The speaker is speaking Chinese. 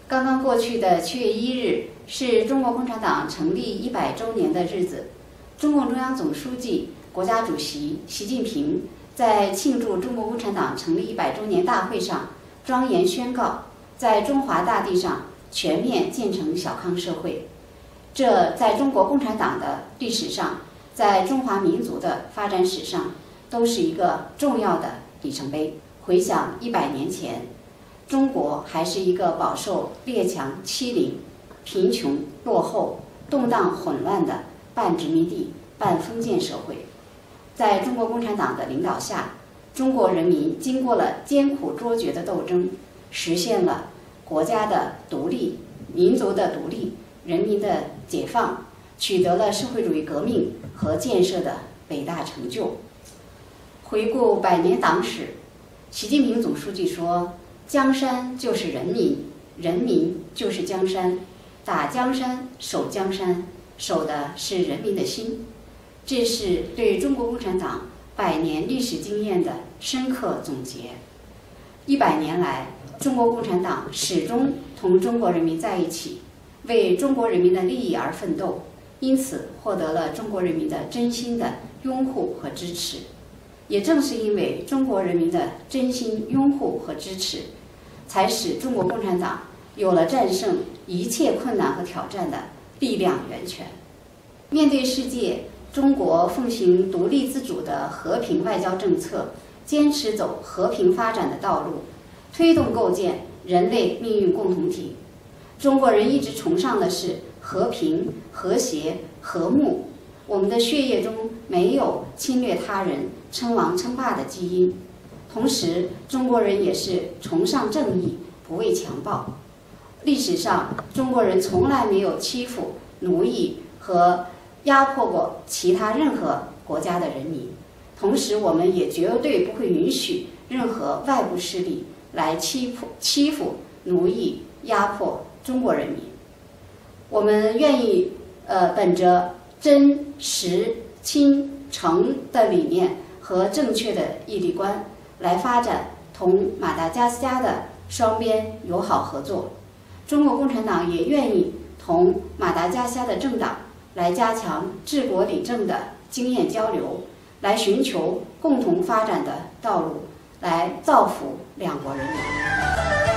刚刚过去的7月1日是中国共产党成立100周年的日子。中共中央总书记、国家主席习近平在庆祝中国共产党成立100周年大会上庄严宣告，在中华大地上全面建成小康社会。这在中国共产党的历史上，在中华民族的发展史上，都是一个重要的里程碑。回想100年前，中国还是一个饱受列强欺凌、贫穷落后、动荡混乱的半殖民地半封建社会。在中国共产党的领导下，中国人民经过了艰苦卓绝的斗争，实现了国家的独立、民族的独立、人民的解放，取得了社会主义革命和建设的伟大成就。回顾100年党史，习近平总书记说：“江山就是人民，人民就是江山。打江山，守江山，守的是人民的心。”这是对中国共产党100年历史经验的深刻总结。100年来，中国共产党始终同中国人民在一起，为中国人民的利益而奋斗，因此获得了中国人民的真心的拥护和支持。也正是因为中国人民的真心拥护和支持，才使中国共产党有了战胜一切困难和挑战的力量源泉。面对世界，中国奉行独立自主的和平外交政策，坚持走和平发展的道路，推动构建人类命运共同体。中国人一直崇尚的是和平、和谐、和睦，我们的血液中没有侵略他人、称王称霸的基因。同时，中国人也是崇尚正义，不畏强暴。历史上，中国人从来没有欺负、奴役和压迫过其他任何国家的人民。同时，我们也绝对不会允许任何外部势力来欺负、奴役、压迫中国人民。我们愿意本着真、实、亲、诚的理念和正确的义利观，来发展同马达加斯加的双边友好合作。中国共产党也愿意同马达加斯加的政党来加强治国理政的经验交流，来寻求共同发展的道路，来造福两国人民。